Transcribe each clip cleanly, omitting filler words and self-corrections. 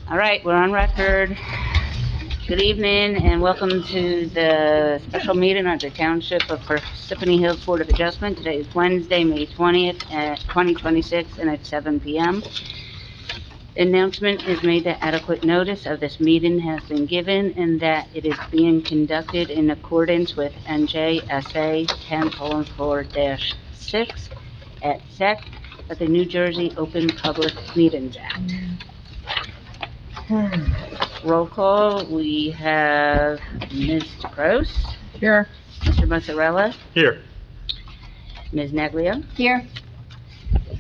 All right, we're on record. Good evening and welcome to the special meeting of the Township of Parsippany Hills Board of Adjustment. Today is Wednesday, May 20th, at 2026, and at 7 p.m. Announcement is made that adequate notice of this meeting has been given and that it is being conducted in accordance with NJSA 10:4-6 at SEC of the New Jersey Open Public Meetings Act. Roll call, we have Ms. Gross. Here. Mr. Mozzarella. Here. Ms. Neglia. Here.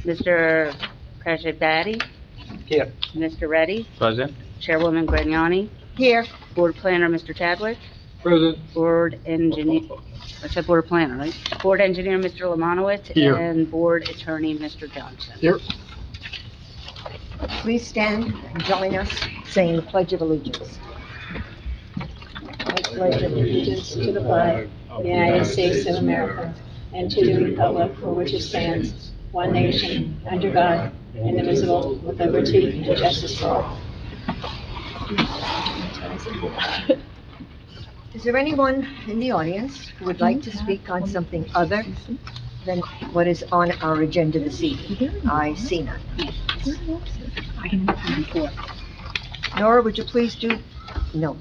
Mr. Parsippany. Here. Mr. Reddy. Present. Chairwoman Grignani. Here. Board Planner, Mr. Chadwick. Present. Board Engineer, I said Board Planner, right? Board Engineer, Mr. Lemanowitz. Here. And Board Attorney, Mr. Johnson. Here. Please stand and join us saying the Pledge of Allegiance. I pledge allegiance to the flag of the United States of America and to the republic for which it stands, one nation, under God, indivisible, with liberty and justice for all. Is there anyone in the audience who would like to speak on something other than what is on our agenda this evening? I see none. Nora, would you please do, no.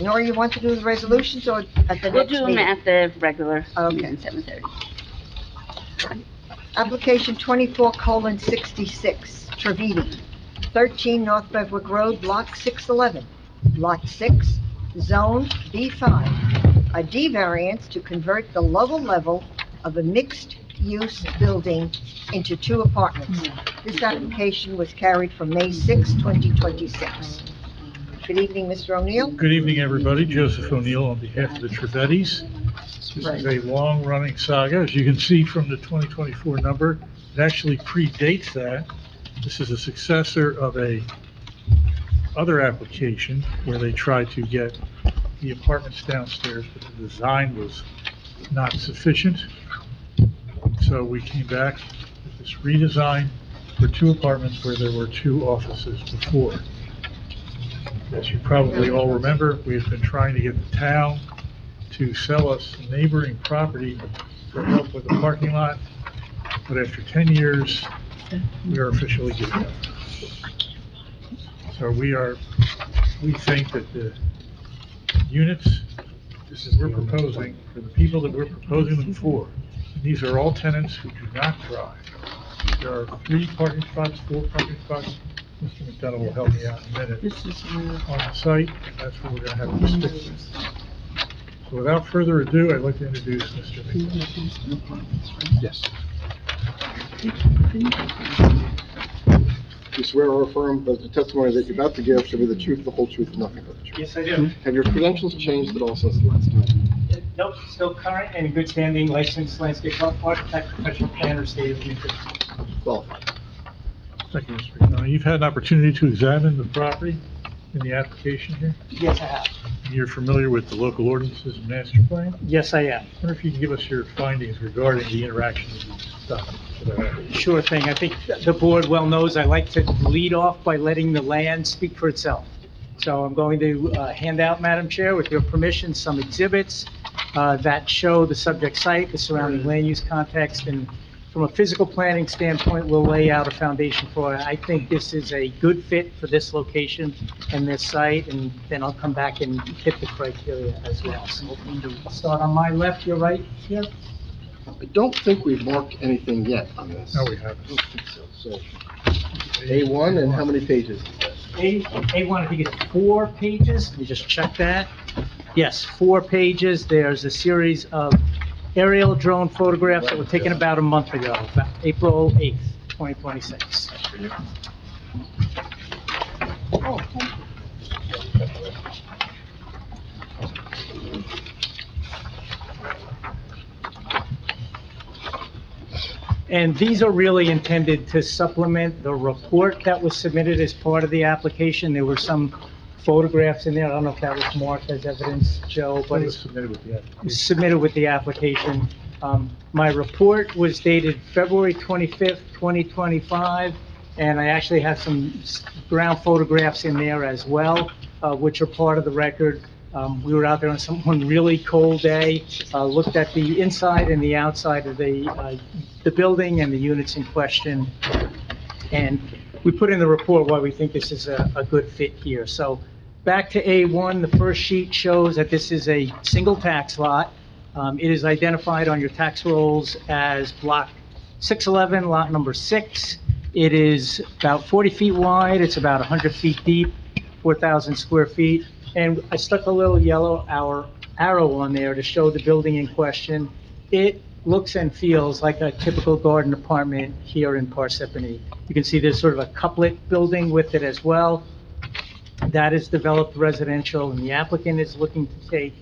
Nora, you want to do the resolutions or at the We'll next do them meeting? at the regular Okay. meeting, 7:30. Application 24:66, Trevidi, 13 North Bedwick Road, Block 611, Lot 6, Zone B5, a D variance to convert the lower level of a mixed-use building into 2 apartments. This application was carried from May 6, 2026. Good evening, Mr. O'Neill. Good evening, everybody. Joseph O'Neill on behalf of the Trevettis. This is a long-running saga. As you can see from the 2024 number, it actually predates that. This is a successor of a other application where they tried to get the apartments downstairs, but the design was not sufficient. So we came back with this redesign for 2 apartments where there were 2 offices before. As you probably all remember, we've been trying to get the town to sell us neighboring property for help with the parking lot, but after 10 years, we are officially giving up. So we think that the units that we're proposing, for the people that we're proposing them for, these are all tenants who do not drive. There are 3 parking spots, 4 parking spots. Mr. McDonough will help me out in a minute. On the site, that's what we're gonna have to stick with. So without further ado, I'd like to introduce Mr. McDonough. Yes. You swear or affirm that the testimony that you're about to give shall be the truth, the whole truth, and nothing but the truth? Yes, I do. Have your credentials changed at all since the last time? Nope, still current and in good standing, licensed landscape architect, professional planner, state of New Jersey. Qualified. Thank you, Mr. McDonough. You've had an opportunity to examine the property in the application here. Yes, I have. You're familiar with the local ordinances and master plan? Yes, I am. I wonder if you can give us your findings regarding the interaction of these documents. Sure thing. I think the board well knows I like to lead off by letting the land speak for itself. So I'm going to hand out, Madam Chair, with your permission, some exhibits that show the subject site, the surrounding land use context, and from a physical planning standpoint, we'll lay out a foundation for it. I think this is a good fit for this location and this site, and then I'll come back and hit the criteria as well. So I'll start on my left, your right here. I don't think we've marked anything yet on this. No, we haven't. I don't think so. So, A1, and how many pages is that? A1, I think it's 4 pages. Let me just check that. Yes, 4 pages. There's a series of aerial drone photographs that were taken about a month ago, about April 8th, 2026. Oh, And these are really intended to supplement the report that was submitted as part of the application. There were some photographs in there. I don't know if that was marked as evidence, Joe, but It was it's submitted with the application. submitted with the application. My report was dated February 25th, 2025, and I actually have some ground photographs in there as well, which are part of the record. We were out there on one really cold day, looked at the inside and the outside of the building and the units in question, and we put in the report why we think this is a good fit here. So back to A1, the first sheet shows that this is a single tax lot. It is identified on your tax rolls as block 611, lot number 6. It is about 40 feet wide, it's about 100 feet deep, 4,000 square feet. And I stuck a little yellow arrow on there to show the building in question. It looks and feels like a typical garden apartment here in Parsippany. You can see there's sort of a couplet building with it as well. That is developed residential, and the applicant is looking to take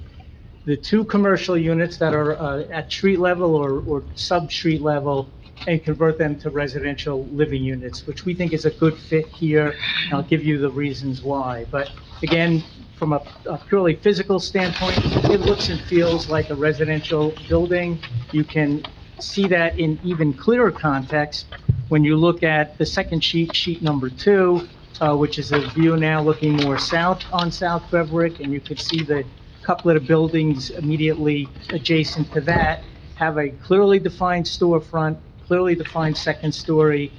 the 2 commercial units that are at street level or sub-street level and convert them to residential living units, which we think is a good fit here, and I'll give you the reasons why. But again, from a purely physical standpoint, it looks and feels like a residential building. You can see that in even clearer context when you look at the second sheet, sheet number 2, which is a view now looking more south on South Beverick, and you can see the couplet of buildings immediately adjacent to that have a clearly defined storefront, clearly defined second story,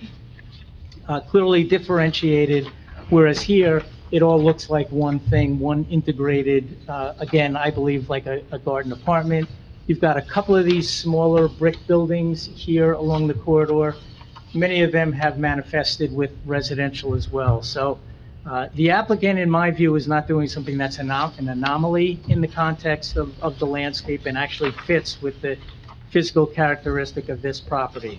clearly differentiated, whereas here, it all looks like one thing, one integrated, again, I believe like a garden apartment. You've got a couple of these smaller brick buildings here along the corridor. Many of them have manifested with residential as well. So the applicant, in my view, is not doing something that's an anomaly in the context of the landscape and actually fits with the physical characteristic of this property.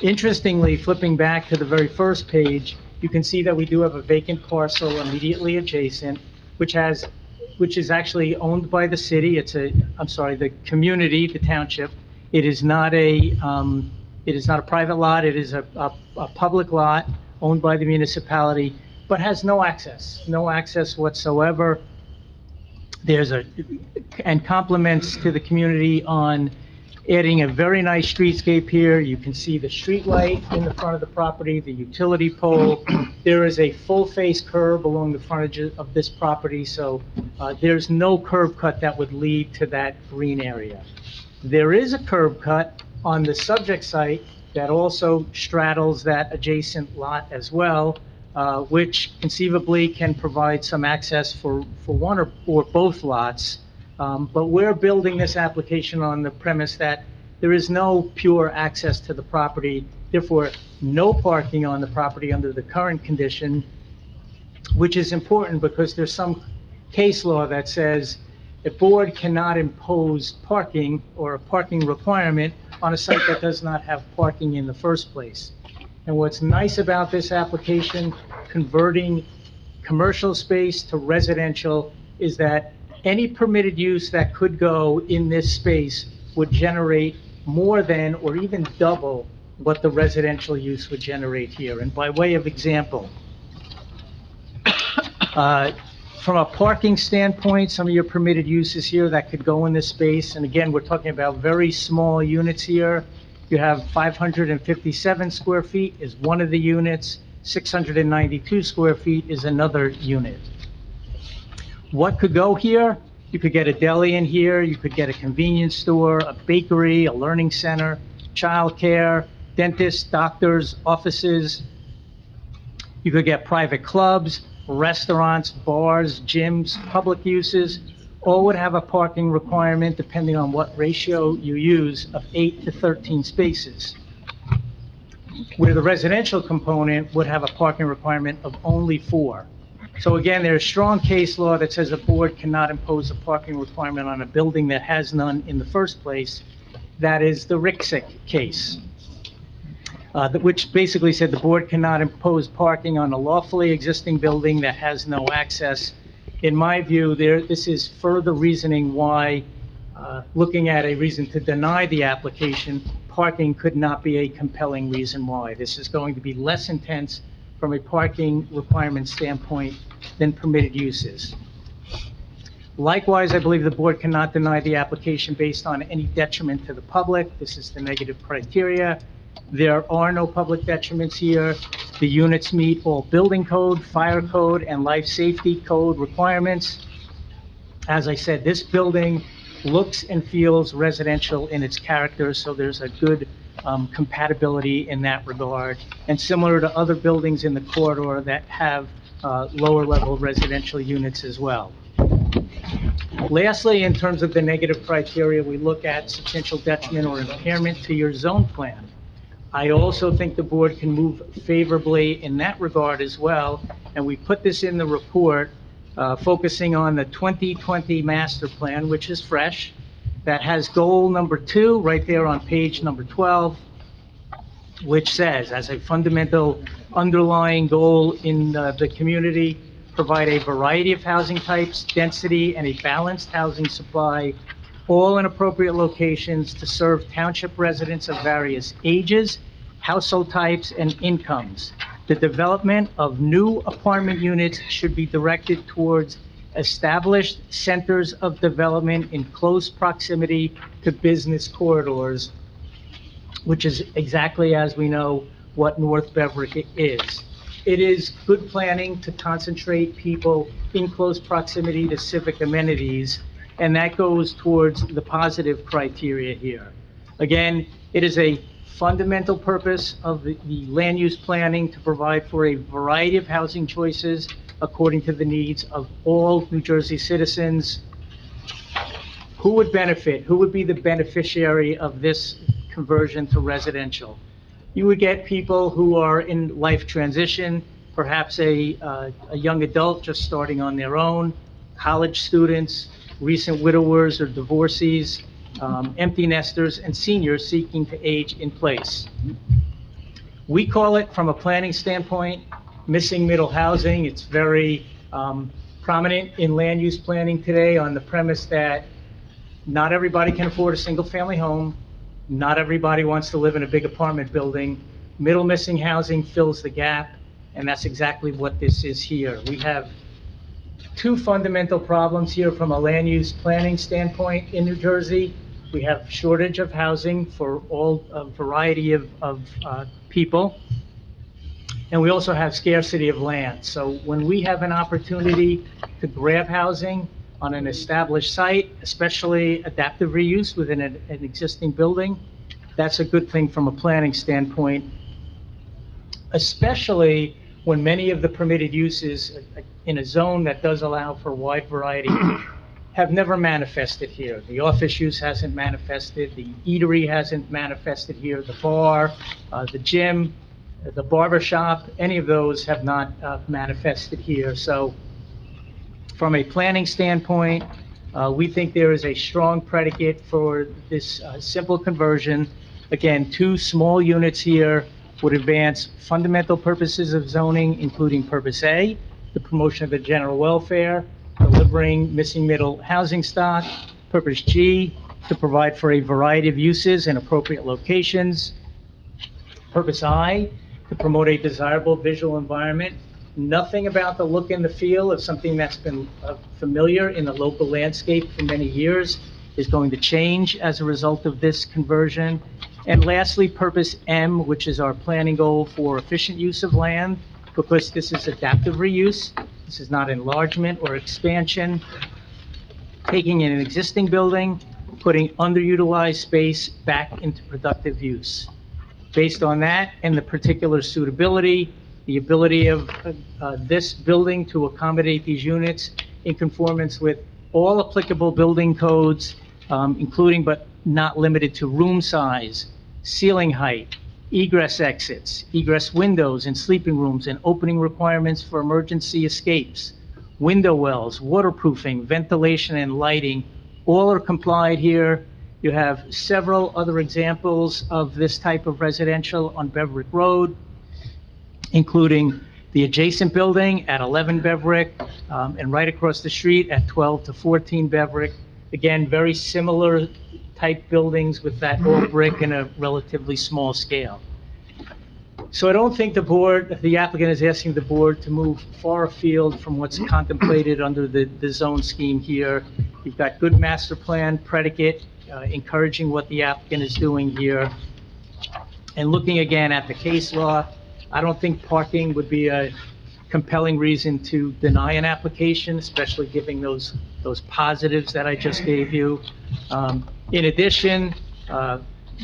Interestingly, flipping back to the very first page, you can see that we do have a vacant parcel immediately adjacent, which is actually owned by the city. The community, the township. It is not a private lot. It is a public lot owned by the municipality, but has no access whatsoever. And compliments to the community on adding a very nice streetscape here. You can see the street light in the front of the property, the utility pole. There is a full-face curb along the frontage of this property, so there's no curb cut that would lead to that green area. There is a curb cut on the subject site that also straddles that adjacent lot as well, which conceivably can provide some access for one or both lots. But we're building this application on the premise that there is no pure access to the property, therefore no parking on the property under the current condition, which is important because there's some case law that says a board cannot impose parking or a parking requirement on a site that does not have parking in the first place. And what's nice about this application, converting commercial space to residential, is that any permitted use that could go in this space would generate more than or even double what the residential use would generate here. And by way of example, from a parking standpoint, some of your permitted uses here that could go in this space, and again, we're talking about very small units here. You have 557 square feet is one of the units, 692 square feet is another unit. What could go here? You could get a deli in here, you could get a convenience store, a bakery, a learning center, childcare, dentists, doctors, offices. You could get private clubs, restaurants, bars, gyms, public uses. All would have a parking requirement, depending on what ratio you use, of 8 to 13 spaces. Where the residential component would have a parking requirement of only 4. So again, there's strong case law that says a board cannot impose a parking requirement on a building that has none in the first place. That is the Rixick case, which basically said the board cannot impose parking on a lawfully existing building that has no access. In my view, this is further reasoning why, looking at a reason to deny the application, parking could not be a compelling reason why. This is going to be less intense from a parking requirement standpoint than permitted uses. Likewise, I believe the board cannot deny the application based on any detriment to the public. This is the negative criteria. There are no public detriments here. The units meet all building code, fire code, and life safety code requirements. As I said, this building looks and feels residential in its character, so there's a good compatibility in that regard. And similar to other buildings in the corridor that have lower level residential units as well. Lastly, in terms of the negative criteria, we look at substantial detriment or impairment to your zone plan. I also think the board can move favorably in that regard as well, and we put this in the report, focusing on the 2020 master plan, which is fresh, that has goal number 2 right there on page number 12, which says, as a fundamental underlying goal in the community, provide a variety of housing types, density, and a balanced housing supply, all in appropriate locations to serve township residents of various ages, household types, and incomes. The development of new apartment units should be directed towards established centers of development in close proximity to business corridors, which is exactly, as we know, what North Beverick is. It is good planning to concentrate people in close proximity to civic amenities, and that goes towards the positive criteria here. Again, it is a fundamental purpose of the land use planning to provide for a variety of housing choices according to the needs of all New Jersey citizens. Who would benefit? Who would be the beneficiary of this conversion to residential? You would get people who are in life transition, perhaps a young adult just starting on their own, college students, recent widowers or divorcees, empty nesters, and seniors seeking to age in place. We call it, from a planning standpoint, missing middle housing. It's very prominent in land use planning today on the premise that not everybody can afford a single-family home. Not everybody wants to live in a big apartment building. Middle missing housing fills the gap, and that's exactly what this is here. We have 2 fundamental problems here from a land use planning standpoint in New Jersey. We have shortage of housing for a variety of people, and we also have scarcity of land. So when we have an opportunity to grab housing on an established site, especially adaptive reuse within an existing building, that's a good thing from a planning standpoint, especially when many of the permitted uses in a zone that does allow for a wide variety have never manifested here. The office use hasn't manifested, the eatery hasn't manifested here, the bar, the gym, the barber shop, any of those have not manifested here. So from a planning standpoint, we think there is a strong predicate for this simple conversion. Again, 2 small units here would advance fundamental purposes of zoning, including Purpose A, the promotion of the general welfare, delivering missing middle housing stock. Purpose G, to provide for a variety of uses in appropriate locations. Purpose I, to promote a desirable visual environment. Nothing about the look and the feel of something that's been familiar in the local landscape for many years is going to change as a result of this conversion. And lastly, Purpose M, which is our planning goal for efficient use of land, because this is adaptive reuse. This is not enlargement or expansion. Taking an existing building, putting underutilized space back into productive use. Based on that and the particular suitability, the ability of this building to accommodate these units in conformance with all applicable building codes, including but not limited to room size, ceiling height, egress exits, egress windows in sleeping rooms, and opening requirements for emergency escapes, window wells, waterproofing, ventilation, and lighting, all are complied here. You have several other examples of this type of residential on Beverick Road, including the adjacent building at 11 Beverick, and right across the street at 12 to 14 Beverick. Again, very similar type buildings with that all brick in a relatively small scale. So I don't think the applicant is asking the board to move far afield from what's contemplated under the zone scheme here. You've got good master plan predicate, encouraging what the applicant is doing here. And looking again at the case law, I don't think parking would be a compelling reason to deny an application, especially giving those positives that I just gave you. In addition,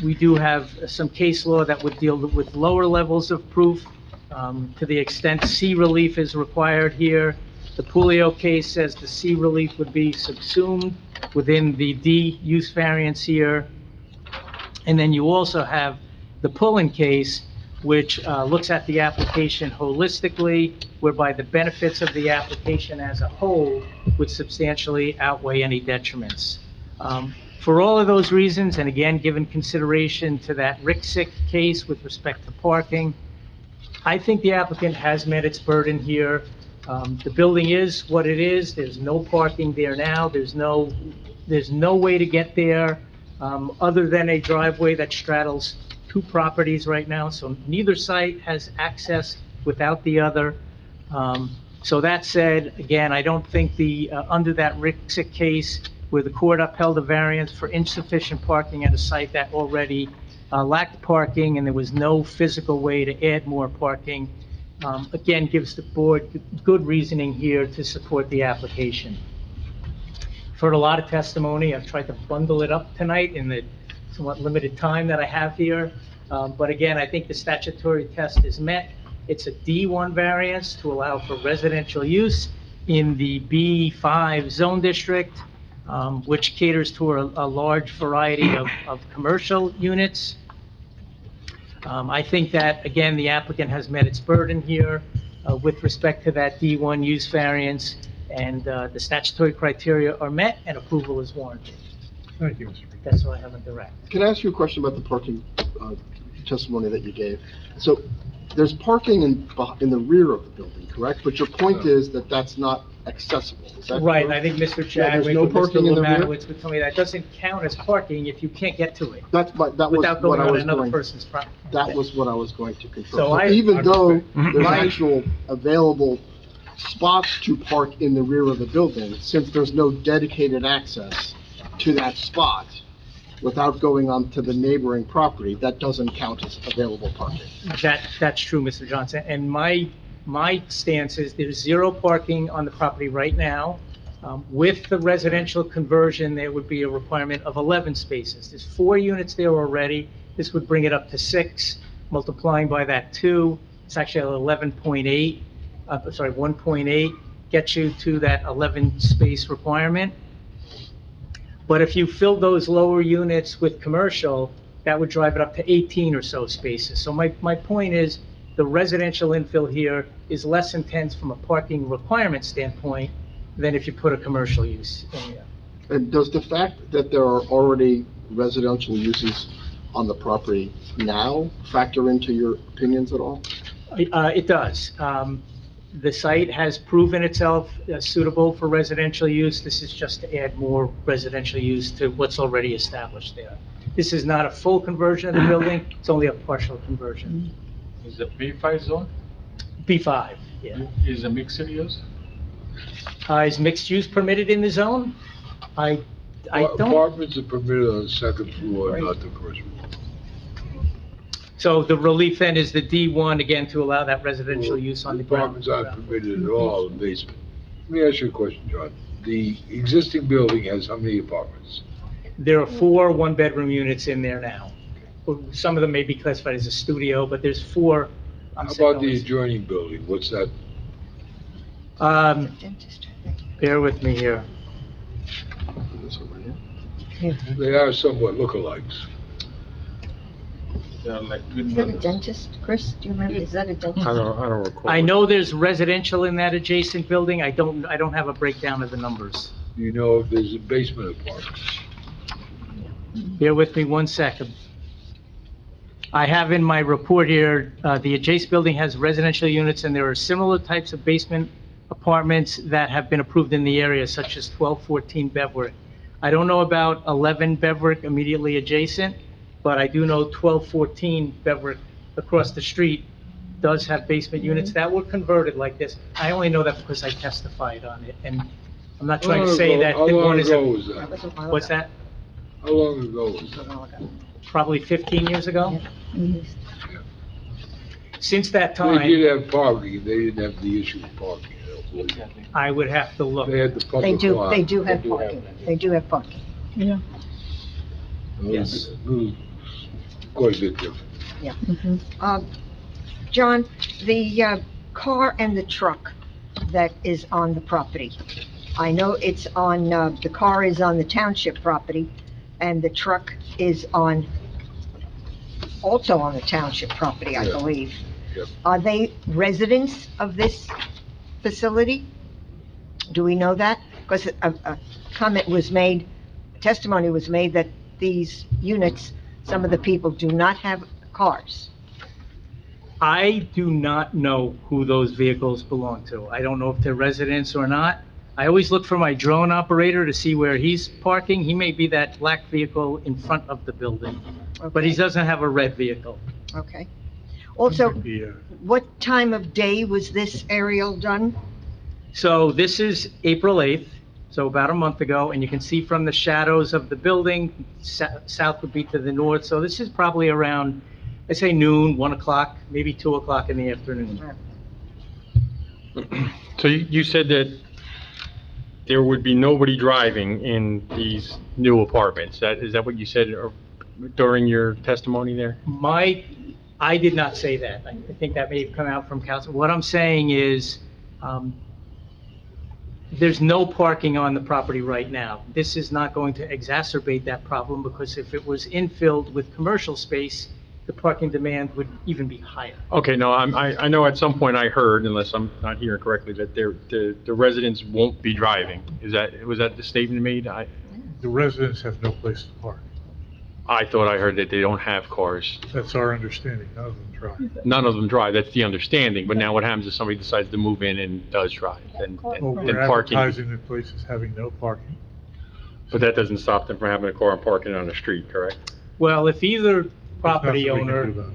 we do have some case law that would deal with lower levels of proof, to the extent C relief is required here. The Pulio case says the C relief would be subsumed within the D use variance here. And then you also have the Pullen case, which looks at the application holistically, whereby the benefits of the application as a whole would substantially outweigh any detriments. For all of those reasons, and again, given consideration to that Rixick case with respect to parking, I think the applicant has met its burden here. The building is what it is. There's no parking there now. There's no way to get there, other than a driveway that straddles two properties right now. So neither site has access without the other. So that said, again, I don't think under that Rixick case, where the court upheld a variance for insufficient parking at a site that already lacked parking and there was no physical way to add more parking, again, gives the board good reasoning here to support the application. I've heard a lot of testimony. I've tried to bundle it up tonight in the somewhat limited time that I have here. But again, I think the statutory test is met. It's a D1 variance to allow for residential use in the B5 zone district, which caters to a large variety of commercial units. I think that, again, the applicant has met its burden here with respect to that D1 use variance, and the statutory criteria are met and approval is warranted. Thank you, Mr. Peter. That's all I have on direct. Can I ask you a question about the parking testimony that you gave? So there's parking in the rear of the building, correct? But your point is that that's not accessible, is that Right, correct? and I think Mr. Yeah, there's Chadwick no or Mr. parking in the rear? Lemanowitz would tell me that doesn't count as parking if you can't get to it That was without what going I on was another going, person's property. that was what I was going to So confirm. I- So even though there's My- actual available spots to park in the rear of the building, since there's no dedicated access to that spot without going onto the neighboring property, that doesn't count as available parking. That's true, Mr. Johnson. And my stance is there's zero parking on the property right now. With the residential conversion, there would be a requirement of 11 spaces. There's 4 units there already. This would bring it up to 6, multiplying by that 2. It's actually 11.8, 1.8, gets you to that 11 space requirement. But if you fill those lower units with commercial, that would drive it up to 18 or so spaces. So my point is, the residential infill here is less intense from a parking requirement standpoint than if you put a commercial use in here. And does the fact that there are already residential uses on the property now factor into your opinions at all? It does. The site has proven itself suitable for residential use. This is just to add more residential use to what's already established there. This is not a full conversion of the building, it's only a partial conversion. Is the B5 zone, B5, yeah. is a mixed use? Is mixed use permitted in the zone? I don't, Apartments are permitted on the second floor, not the first floor. so the relief then is the D1, again, to allow that residential use on the ground. Apartments aren't permitted at all in the basement. Let me ask you a question, John. The existing building has how many apartments? There are 4 one-bedroom units in there now. Some of them may be classified as a studio, but there's 4. How about the adjoining building? What's that? Bear with me here. They are somewhat lookalikes. They are like twin Is that a brothers. dentist, Chris? Do you remember? Is that a dentist? I don't recall. I know there's residential in that adjacent building. I don't have a breakdown of the numbers. Do you know if there's a basement apartment? Bear with me 1 second. I have in my report here, the adjacent building has residential units, and there are similar types of basement apartments that have been approved in the area, such as 1214 Beverwick. I don't know about 11 Beverwick immediately adjacent, but I do know 1214 Beverwick across the street does have basement units that were converted like this. I only know that because I testified on it, and I'm not trying to say that How one long is ago a... was That that? was a while What's ago. that? How long ago was that? Probably 15 years ago. Since that They time, did have parking, they didn't have the issue of parking, I don't believe. I would have to look. They had the They public do, lot. they do have parking. They do have parking. It was quite a bit different. John, the car and the truck that is on the property, I know it's on, the car is on the township property, and the truck is also on the township property, I Yeah. believe. Yep. Are they residents of this facility? Do we know that? Because a comment was made, testimony was made that these units, some of the people do not have cars. I do not know who those vehicles belong to. I don't know if they're residents or not. I always look for my drone operator to see where he's parking. He may be that black vehicle in front of the building, but he Okay. doesn't have a red vehicle. Okay. Also, Might be, what time of day was this aerial done? So this is April 8th, so about a month ago, and you can see from the shadows of the building, south would be to the north, so this is probably around, I say noon, 1 o'clock, maybe 2 o'clock in the afternoon. So you said that there would be nobody driving in these new apartments. Is that what you said during your testimony there? I did not say that. I think that may have come out from council. What I'm saying is, there's no parking on the property right now. This is not going to exacerbate that problem, because if it was infilled with commercial space, the parking demand would even be higher. Okay, no, I know at some point I heard, unless I'm not hearing correctly, that the residents won't be driving. Was that the statement made? the residents have no place to park. I thought I heard that they don't have cars. That's our understanding. None of them drive. None of them drive, that's the understanding, but now what happens if somebody decides to move in and does drive? Then Well, then we're parking, advertising the places having no parking. but that doesn't stop them from having a car and parking on the street, correct? Well, if either There's property nothing we can owner, do about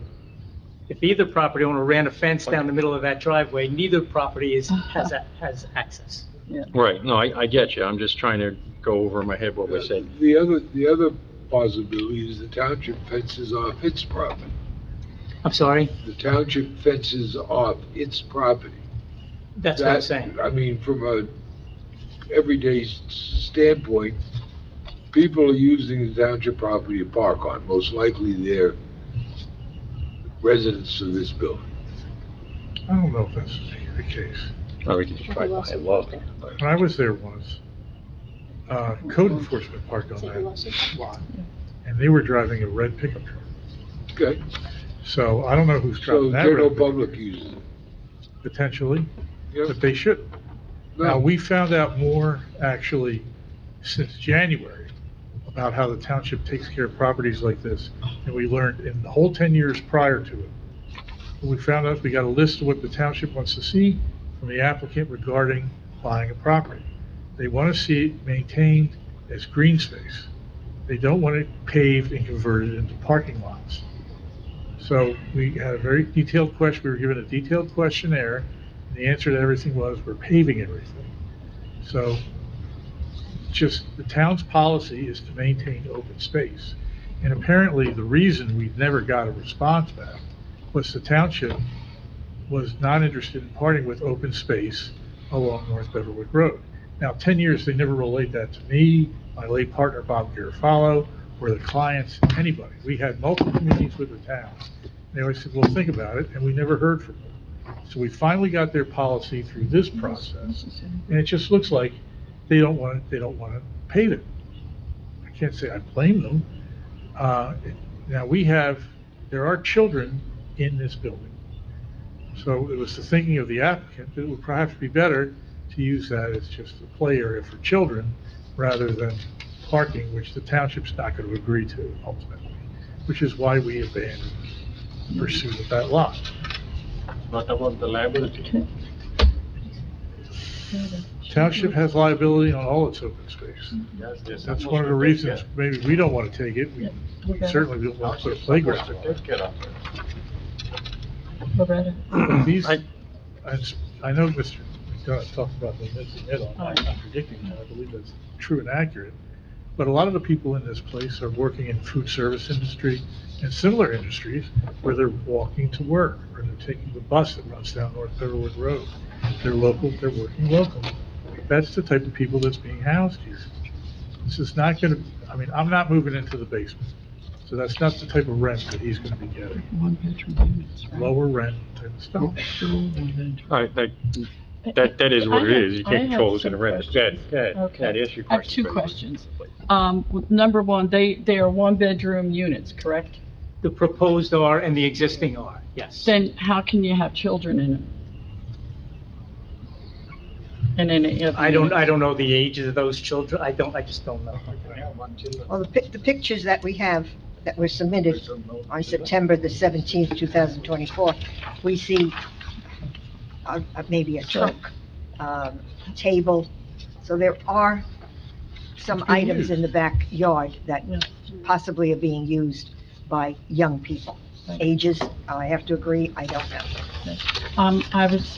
it. ran a fence down the middle of that driveway, neither property has access. Right, no, I get you, I'm just trying to go over in my head what was said. The other possibility is the township fences off its property. I'm sorry? The township fences off its property. That's what I'm saying. I mean, from a everyday standpoint, people are using the township property to park on. Most likely they're residents of this building. I don't know if that's the case. Oh, we can just drive by and look. When I was there once, code enforcement parked on that lot, and they were driving a red pickup truck. Okay, So I don't know who's so driving that general red pickup, public uses it. potentially, Yeah. but they shouldn't. Now, No, we found out more, actually, since January, about how the township takes care of properties like this, and we learned in the whole 10 years prior to it. When we found out, we got a list of what the township wants to see from the applicant regarding buying a property. They want to see it maintained as green space. They don't want it paved and converted into parking lots. So we had a very detailed question, we were given a detailed questionnaire, and the answer to everything was, we're paving everything. So, just, the town's policy is to maintain open space. And apparently, the reason we never got a response back was the township was not interested in parting with open space along North Beverwood Road. Now, 10 years, they never relayed that to me, my late partner Bob Garofalo, or the clients, anybody. We had multiple meetings with the town. They always said, well, think about it, and we never heard from them. So we finally got their policy through this process, and it just looks like they don't want to pave it. I can't say I blame them. Now, there are children in this building. So it was the thinking of the applicant that it would perhaps be better to use that as just a play area for children rather than parking, which the township's not going to agree to ultimately, which is why we abandoned the pursuit of that lot. What about the liability? Township has liability on all its open space. That's one of the reasons maybe we don't want to take it. We certainly don't want to put a playground on it. Take care of it. But these, I know Mr. McDonough talked about the mid on contradicting that. I believe that's true and accurate. But a lot of the people in this place are working in food service industry and similar industries where they're walking to work, or they're taking the bus that runs down North Beverwood Road. They're local, they're working local. That's the type of people that's being housed here. This is not gonna, I mean, I'm not moving into the basement, so that's not the type of rent that he's gonna be getting. Lower rent type of stuff. All right, that is what it is. You can't control who's gonna rent it. Ed, ask your question. I have two please. questions. Number one, they are one-bedroom units, correct? The proposed are and the existing are, yes. Then how can you have children in them? And then if I don't know the ages of those children. I just don't know. Well, the pictures that we have that were submitted on September the 17th, 2024, we see maybe a truck, table. So there are some items in the backyard that possibly are being used by young people. Ages, I have to agree, I don't know. I was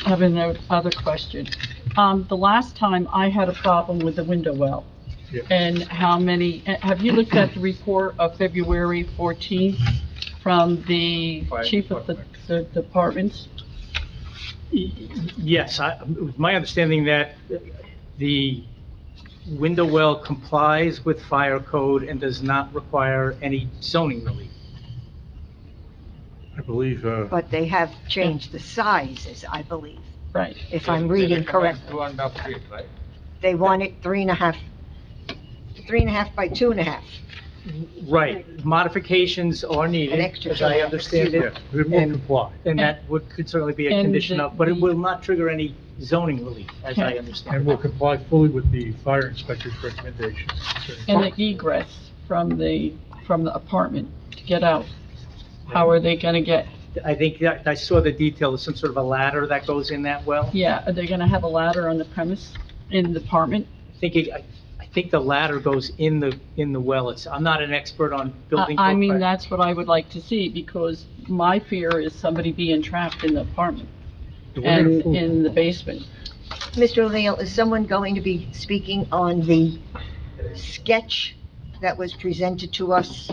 having another question. The last time I had a problem with the window well. Yeah. And have you looked at the report of February 14th from the chief of the departments? Yes, it was my understanding that the window well complies with fire code and does not require any zoning relief. I believe, But they have changed the sizes, I believe, Right. if I'm reading correctly. 2.5 feet, right? They want it 3.5 by 2.5. Right, modifications are An needed, extra as I understand yeah, it, it will And- comply. and that could certainly be a And condition the- of, but it will not trigger any zoning relief, as I understand And it. will comply fully with the fire inspector's recommendations. And the egress from the apartment to get out, how are they gonna get? I think that, I saw the detail, of some sort of a ladder that goes in that well. Yeah, are they gonna have a ladder on the premise in the apartment? I think the ladder goes in the well. I'm not an expert on building. I code, mean, but- that's what I would like to see, because my fear is somebody being trapped in the apartment and in the basement. Mr. O'Neill, is someone going to be speaking on the sketch that was presented to us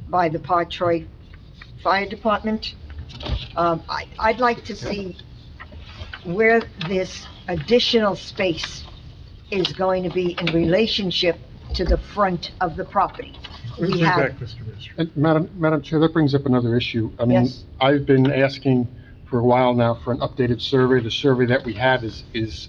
by the Parsippany-Troy Fire Department? I'd like to see where this additional space is going to be in relationship to the front of the property. Bring We it have, back, Mr. Minister. And Madam Chair, that brings up another issue. I mean, Yes. I've been asking for a while now for an updated survey. The survey that we have is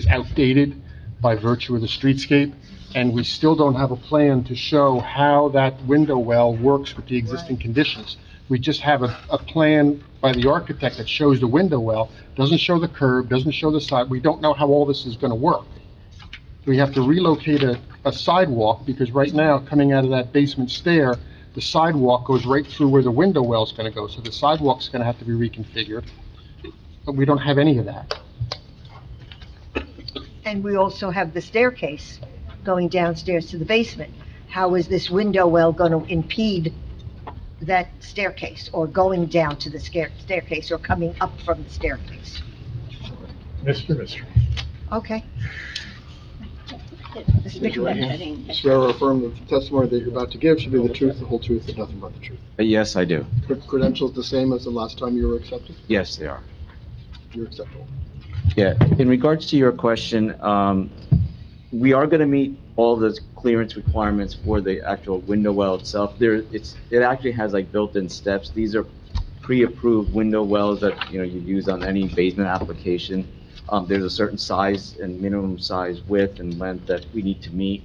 outdated by virtue of the streetscape, and we still don't have a plan to show how that window well works with the existing conditions. We just have a plan by the architect that shows the window well, doesn't show the curb, doesn't show the side. We don't know how all this is gonna work. We have to relocate a sidewalk, because right now, coming out of that basement stair, the sidewalk goes right through where the window well's gonna go, so the sidewalk's gonna have to be reconfigured. But we don't have any of that. and we also have the staircase going downstairs to the basement. How is this window well going to impede that staircase, or going down to the staircase, or coming up from the staircase? Mr. Minister. Okay. Swear or affirm that the testimony that you're about to give should be the truth, the whole truth, and nothing but the truth. Yes, I do. Credentials the same as the last time you were accepted? Yes, they are. You're acceptable. Yeah, in regards to your question, we are going to meet all the clearance requirements for the actual window well itself. It actually has like built-in steps. These are pre-approved window wells that, you use on any basement application. There's a certain size and minimum size width and length that we need to meet.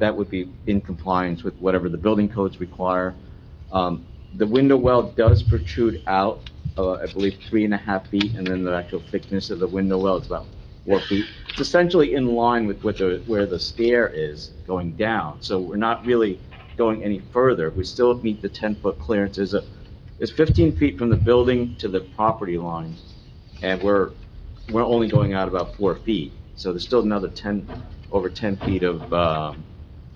That would be in compliance with whatever the building codes require. The window well does protrude out, I believe 3.5 feet, and then the actual thickness of the window well is about 4 feet. It's essentially in line with where the stair is going down, so we're not really going any further. We still meet the 10-foot clearance. It's 15 feet from the building to the property line, and we're only going out about 4 feet. So there's still another over 10 feet of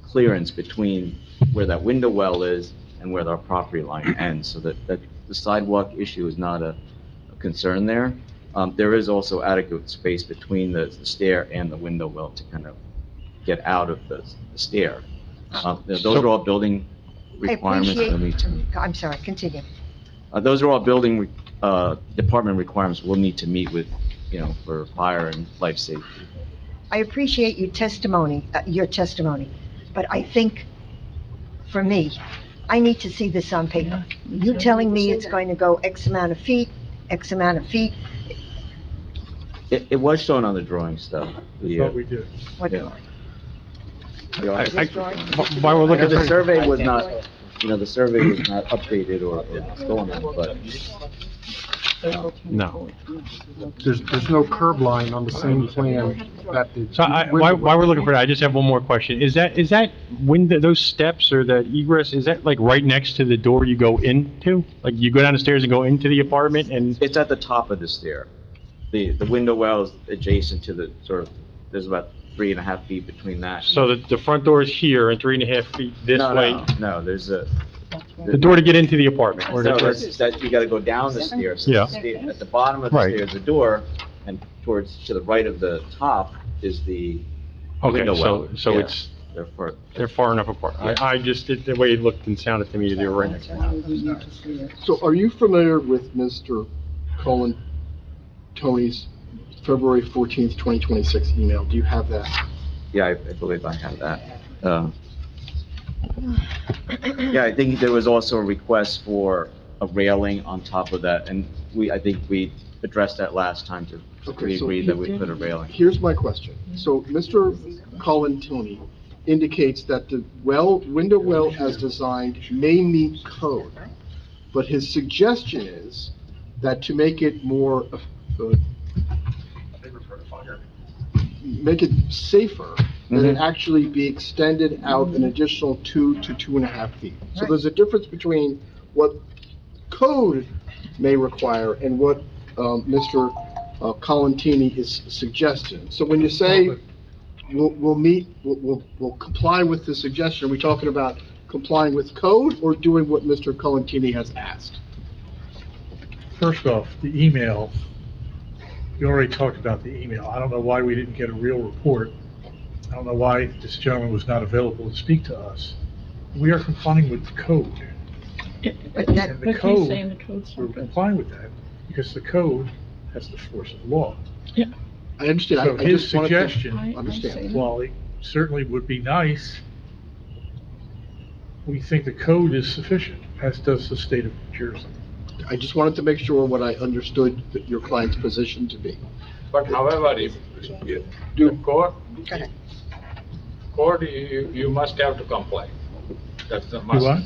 clearance between where that window well is and where our property line ends, so that the sidewalk issue is not a concern there. There is also adequate space between the stair and the window well to kind of get out of the stair. Those are all building requirements that we need to meet. I'm sorry, continue. Those are all building, department requirements we'll need to meet with, for fire and life safety. I appreciate your testimony, but I think, for me, I need to see this on paper. You telling me it's going to go X amount of feet, X amount of feet, It was shown on the drawings, though. That's what we did. what, Yeah. While we're looking The for, survey was not, the survey was not updated or stolen, but no. There's no curb line on the same plan that the. So while we're looking for that, I just have one more question. Is that window, those steps or the egress, is that like right next to the door you go into? Like you go down the stairs and go into the apartment and? it's at the top of the stair. The window well is adjacent to the there's about 3.5 feet between that. So the front door is here and 3.5 feet this way? No, there's The door to get into the apartment? Or No, the- you gotta go down the stairs. Yeah. At the bottom of the Right. stairs, the door, and to the right of the top is the Okay, window well. so Yeah, it's, they're they're far enough apart. I just, the way it looked and sounded to me, they were right next to each other. So are you familiar with Mr. Colin Tony's February 14th, 2026 email? Do you have that? Yeah, I believe I have that. Yeah, I think there was also a request for a railing on top of that, and I think we addressed that last time to, Okay, we so agreed that we put a railing. Here's my question. So Mr. Colin Tony indicates that the window well as designed may meet code, but his suggestion is that to make it more, make it safer, that it actually be extended out an additional 2 to 2.5 feet. So there's a difference between what code may require and what Mr. Colantini is suggesting. So when you say we'll comply with the suggestion, are we talking about complying with code or doing what Mr. Colantini has asked? First off, the email, you already talked about the email. I don't know why we didn't get a real report. I don't know why this gentleman was not available to speak to us. We are complying with the code. But And that, the But he's code, saying the code's we're not good. complying with that, because the code has the force of law. I understand. So I his just wanted to suggestion, understand. while it certainly would be nice, we think the code is sufficient, as does the state of New Jersey. I just wanted to make sure what I understood that your client's position to be. But however, if do code, you must have to comply. That's the You must. what?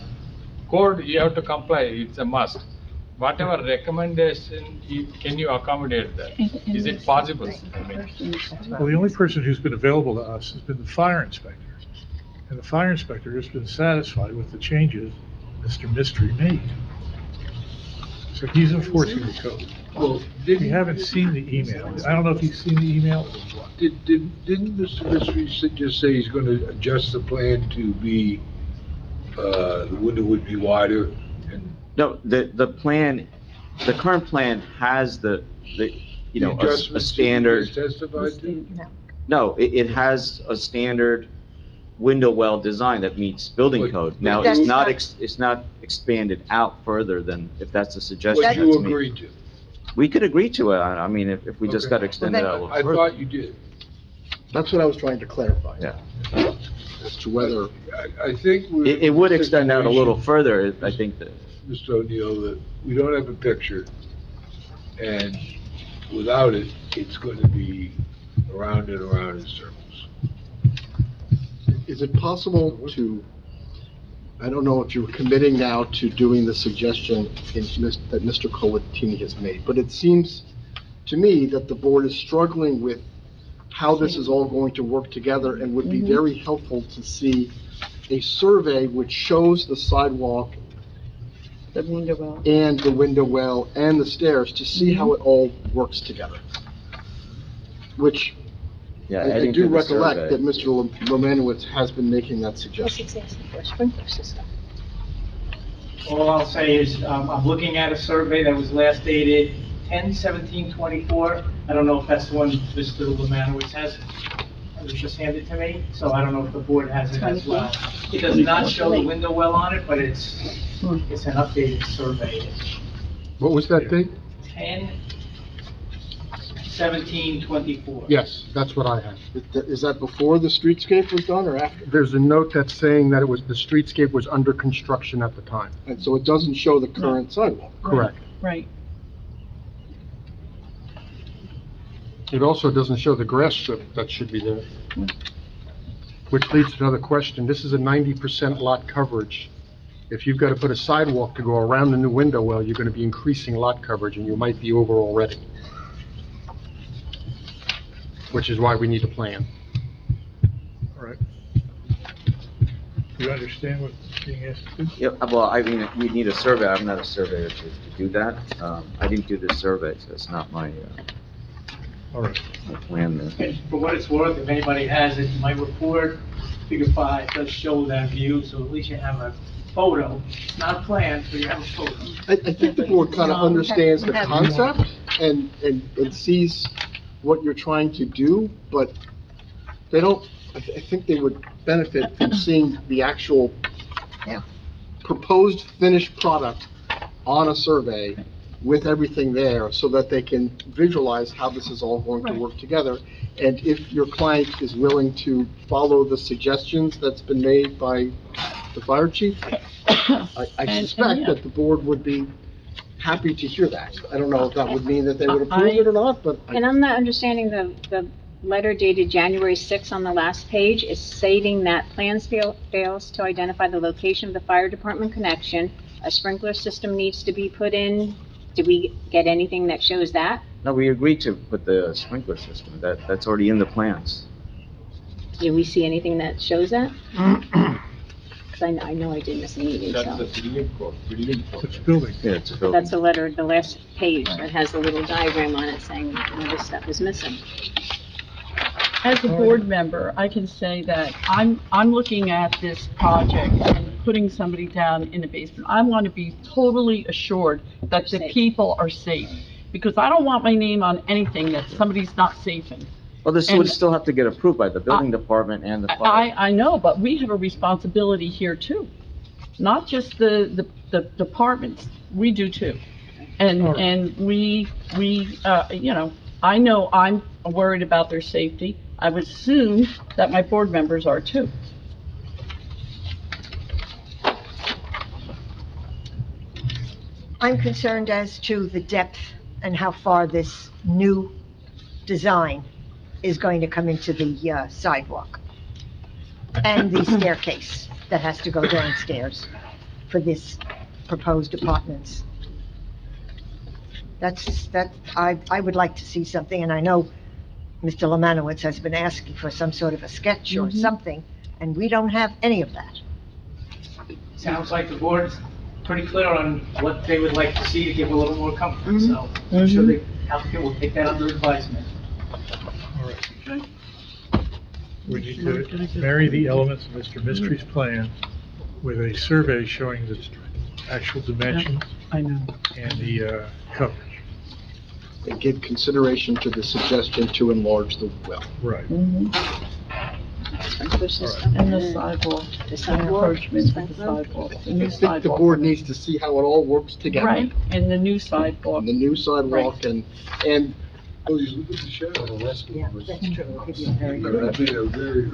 Code, you have to comply, it's a must. Whatever recommendation, can you accommodate that? Is it possible? I mean, Well, the only person who's been available to us has been the fire inspector. And the fire inspector has been satisfied with the changes Mr. Mystery made. So he's enforcing the code. well, We haven't seen the email. I don't know if you've seen the email. Didn't Mr. Mystery just say he's gonna adjust the plan to be, the window would be wider and No, the plan, the current plan has a adjustments you standard, testified to? no, it has a standard window well design that meets building But- code. Now, That's it's not expanded out further than, if that's a suggestion. What you that's me. agreed to? We could agree to it, I mean, if we just Okay. got to extend it out a I little further. thought you did. That's what I was trying to clarify. Yeah. As to whether, I think we're. It would in a extend out a little situation, further, I think that, Mr. O'Neill, that we don't have a picture, and without it, it's going to be around and around in circles. is it possible to, I don't know if you're committing now to doing the suggestion that Mr. Colantini has made, but it seems to me that the board is struggling with how this is all going to work together and would be very helpful to see a survey which shows the sidewalk The window well. and the window well and the stairs to see how it all works together. Which yeah, I adding do to the recollect survey. that Mr. Romanowitz has been making that suggestion. All I'll say is, I'm looking at a survey that was last dated 10/17/24. I don't know if that's the one Mr. Lemanowitz has. It was just handed to me, so I don't know if the board has it as well. It does not show the window well on it, but it's an updated survey. What was that date? 10/17/24. Yes, that's what I have. Is that before the streetscape was done or after? There's a note that's saying that the streetscape was under construction at the time. And so it doesn't show the current sidewalk. Correct. Right. It also doesn't show the grass strip that should be there. Which leads to another question. This is a 90% lot coverage. If you've got to put a sidewalk to go around the new window well, you're going to be increasing lot coverage and you might be over already. Which is why we need a plan. All right. Do you understand what's being asked to do? Yeah, well, I mean, we need a survey. I'm not a surveyor to do that. I didn't do this survey, so it's not my All right. plan there. And for what it's worth, if anybody has it, my report, figure 5, does show that view, so at least you have a photo. It's not a plan, but you have a photo. I think the board kind of understands the concept and sees what you're trying to do, but they don't, I think they would benefit from seeing the actual proposed finished product on a survey with everything there so that they can visualize how this is all going to work together. And if your client is willing to follow the suggestions that's been made by the fire chief, I suspect that the board would be happy to hear that. I don't know if that would mean that they would approve it or not, but. And I'm not understanding the letter dated January 6th on the last page is stating that plans fails to identify the location of the fire department connection. A sprinkler system needs to be put in. Did we get anything that shows that? No, we agreed to put the sprinkler system. That's already in the plans. Did we see anything that shows that? Because I know I did miss a meeting, so. It's building. Yeah, it's a But building. that's the letter, the last page that has a little diagram on it saying, this stuff is missing. As a board member, I can say that I'm looking at this project and putting somebody down in the basement. I want to be totally assured that the people are safe, because I don't want my name on anything that somebody's not safe in. Well, this would still have to get approved by the building department and the fire. I know, but we have a responsibility here too, not just the departments, we do too. And we, you know, I know I'm worried about their safety. I would assume that my board members are too. I'm concerned as to the depth and how far this new design is going to come into the sidewalk and the staircase that has to go downstairs for this proposed apartments. I would like to see something, and I know Mr. Lemanowitz has been asking for some sort of a sketch or something, and we don't have any of that. Sounds like the board's pretty clear on what they would like to see to give a little more comfort, so I'm sure the applicant will take that under advisement. All right. We need to marry the elements of Mr. Mystery's plan with a survey showing the actual dimensions I know. and the coverage. And give consideration to the suggestion to enlarge the well. Right. Sprinkler system. And the sidewalk, The the sidewalk. encroachment of the sidewalk, the I new think the sidewalk. board needs to see how it all works together. Right, and the new sidewalk. The new sidewalk and Oh, you look at the shadow, the rest of Yeah, it was. that's true. It'll give you a very good- That'd be a very